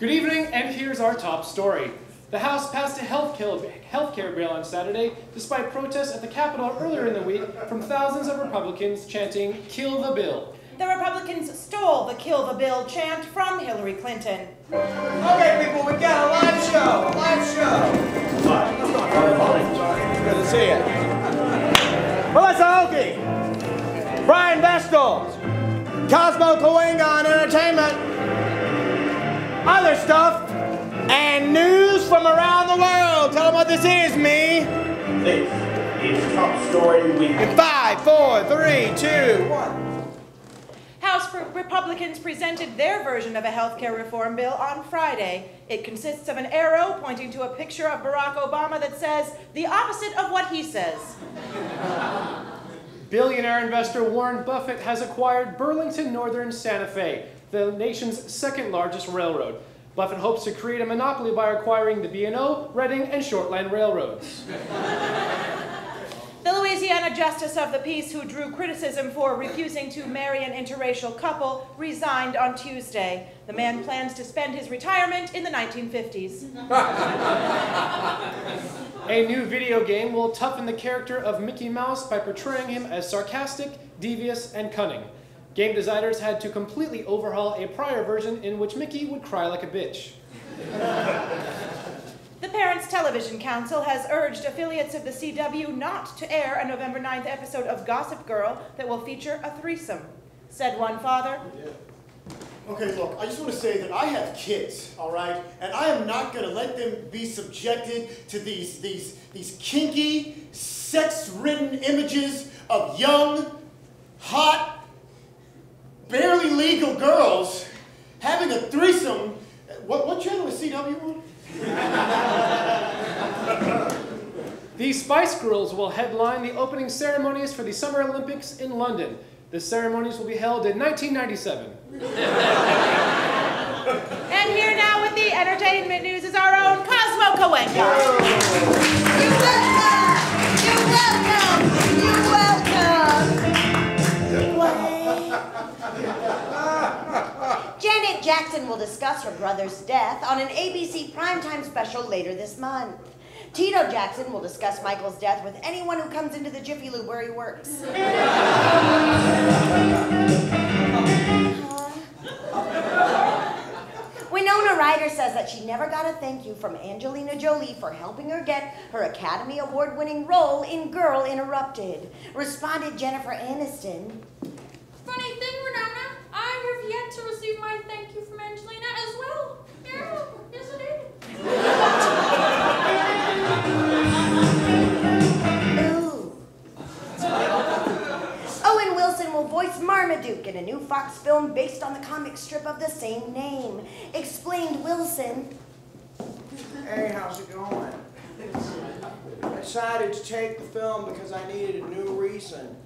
Good evening, and here's our top story. The House passed a health care bill on Saturday, despite protests at the Capitol earlier in the week from thousands of Republicans chanting, "Kill the bill." The Republicans stole the "Kill the bill" chant from Hillary Clinton. Okay, people, we've got a live show. Good to see you. Melissa Oakey, Brian Vestal, Cosmo Coengon Entertainment, other stuff, and news from around the world. Tell them what this is, me. This is Top Story Week. In 5, 4, 3, 2, 1. House Republicans presented their version of a health care reform bill on Friday. It consists of an arrow pointing to a picture of Barack Obama that says the opposite of what he says. Billionaire investor Warren Buffett has acquired Burlington Northern Santa Fe, the nation's second largest railroad. Buffett hopes to create a monopoly by acquiring the B&O, Reading, and Shortline railroads. The Louisiana Justice of the Peace, who drew criticism for refusing to marry an interracial couple, resigned on Tuesday. The man plans to spend his retirement in the 1950s. A new video game will toughen the character of Mickey Mouse by portraying him as sarcastic, devious, and cunning. Game designers had to completely overhaul a prior version in which Mickey would cry like a bitch. The Parents Television Council has urged affiliates of the CW not to air a November 9th episode of Gossip Girl that will feature a threesome. Said one father. Okay, look, I just want to say that I have kids, all right? And I am not going to let them be subjected to these kinky, sex-ridden images of young, hot, barely legal girls having a threesome. What channel is CW on? The Spice Girls will headline the opening ceremonies for the Summer Olympics in London. The ceremonies will be held in 1997. And here now with the entertainment news is our own Cosmo Coengon. You're welcome. Janet Jackson will discuss her brother's death on an ABC primetime special later this month. Tito Jackson will discuss Michael's death with anyone who comes into the Jiffy Lube where he works. Winona Ryder says that she never got a thank you from Angelina Jolie for helping her get her Academy Award-winning role in Girl Interrupted. Responded Jennifer Aniston. Funny thing, Winona, I have yet to receive my thank you from Angelina as well. Yeah, yes I did. Owen Wilson will voice Marmaduke in a new Fox film based on the comic strip of the same name. Explained Wilson. Hey, how's it going? I decided to take the film because I needed a new reason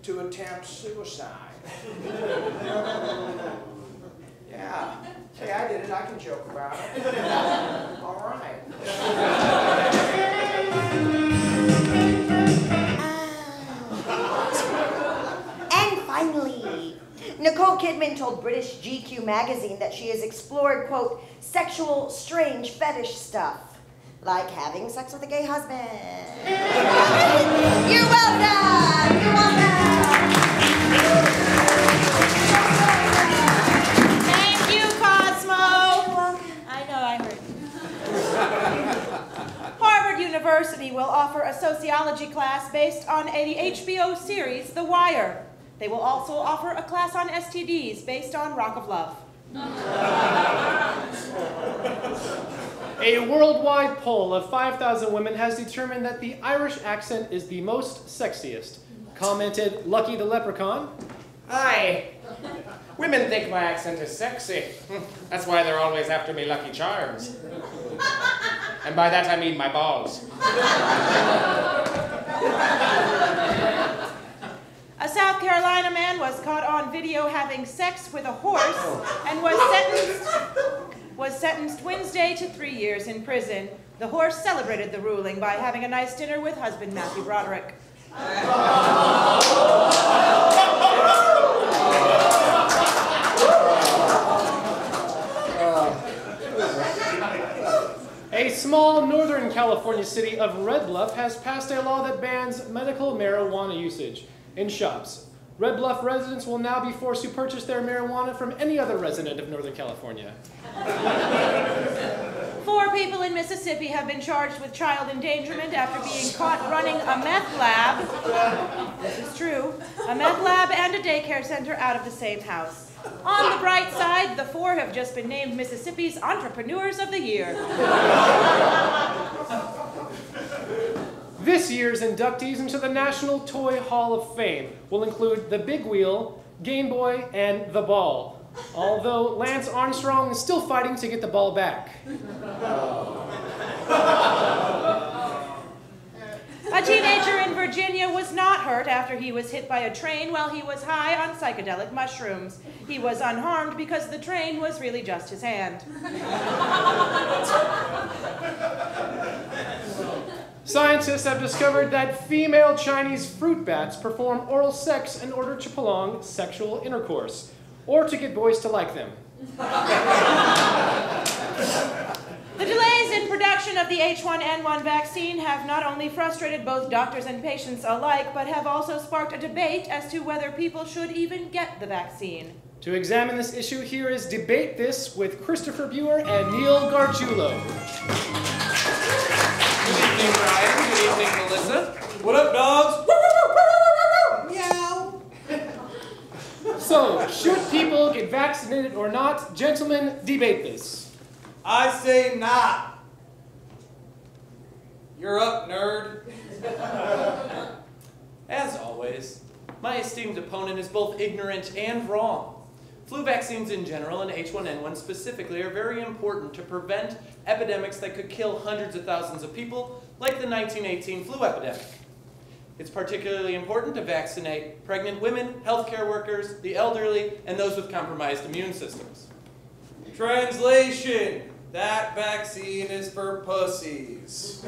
to attempt suicide. Yeah. Hey, I did it. I can joke about it. All right. And finally, Nicole Kidman told British GQ magazine that she has explored, quote, sexual, strange fetish stuff, like having sex with a gay husband. You're welcome! You're welcome! Thank you, Cosmo. You're welcome. I know, I heard. Harvard University will offer a sociology class based on the HBO series The Wire. They will also offer a class on STDs based on Rock of Love. A worldwide poll of 5,000 women has determined that the Irish accent is the most sexiest. Commented Lucky the Leprechaun. Hi. Women think my accent is sexy. That's why they're always after me Lucky Charms. And by that I mean my balls. A South Carolina man was caught on video having sex with a horse and was sentenced Wednesday to 3 years in prison. The horse celebrated the ruling by having a nice dinner with husband Matthew Broderick. A small Northern California city of Red Bluff has passed a law that bans medical marijuana usage in shops. Red Bluff residents will now be forced to purchase their marijuana from any other resident of Northern California. 4 people in Mississippi have been charged with child endangerment after being caught running a meth lab. This is true. A meth lab and a daycare center out of the same house. On the bright side, the 4 have just been named Mississippi's Entrepreneurs of the Year. This year's inductees into the National Toy Hall of Fame will include the Big Wheel, Game Boy, and the Ball. Although Lance Armstrong is still fighting to get the ball back. A teenager in Virginia was not hurt after he was hit by a train while he was high on psychedelic mushrooms. He was unharmed because the train was really just his hand. Scientists have discovered that female Chinese fruit bats perform oral sex in order to prolong sexual intercourse, or to get boys to like them. The delays in production of the H1N1 vaccine have not only frustrated both doctors and patients alike, but have also sparked a debate as to whether people should even get the vaccine. To examine this issue, here is Debate This with Christopher Biewer and Neil Gargiulo. Good evening, Brian. Good evening, Melissa. What up, dogs? Meow. So, should people get vaccinated or not? Gentlemen, debate this. I say not. You're up, nerd. As always, my esteemed opponent is both ignorant and wrong. Flu vaccines in general and H1N1 specifically are very important to prevent epidemics that could kill hundreds of thousands of people, like the 1918 flu epidemic. It's particularly important to vaccinate pregnant women, healthcare workers, the elderly, and those with compromised immune systems. Translation: that vaccine is for pussies.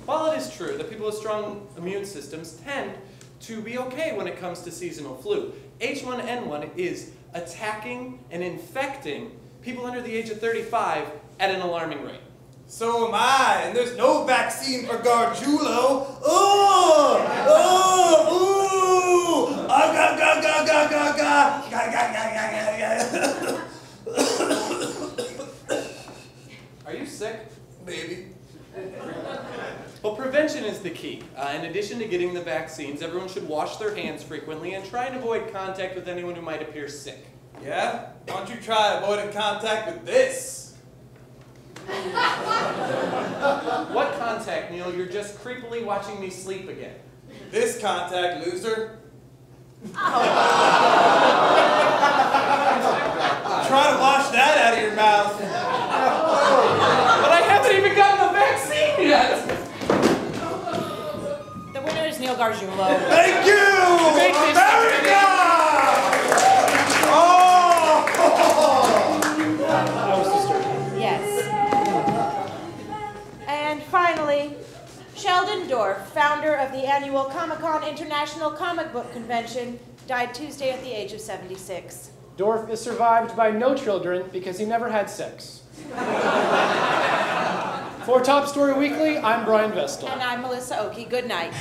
While it is true that people with strong immune systems tend to be okay when it comes to seasonal flu, H1N1 is attacking and infecting people under the age of 35 at an alarming rate. So am I, and there's no vaccine for Gargiulo. Oh! Oh! Ooh! Ah, ga, ga, ga, ga, ga, ga. Ga, ga, ga, ga, ga. Are you sick? Maybe. Well, prevention is the key. In addition to getting the vaccines, everyone should wash their hands frequently and try and avoid contact with anyone who might appear sick. Yeah? Why don't you try avoiding contact with this? What contact, Neil? You're just creepily watching me sleep again. This contact, loser. Try to wash that out of your mouth. But I haven't even gotten the vaccine yet! The winner is Neil Gargiulo. Thank you! America! Oh! That was disturbing. Yes. And finally, Sheldon Dorff, founder of the annual Comic-Con International Comic Book Convention, died Tuesday at the age of 76. Dorff is survived by no children because he never had sex. For Top Story Weekly, I'm Brian Vestal. And I'm Melissa Oakey. Good night.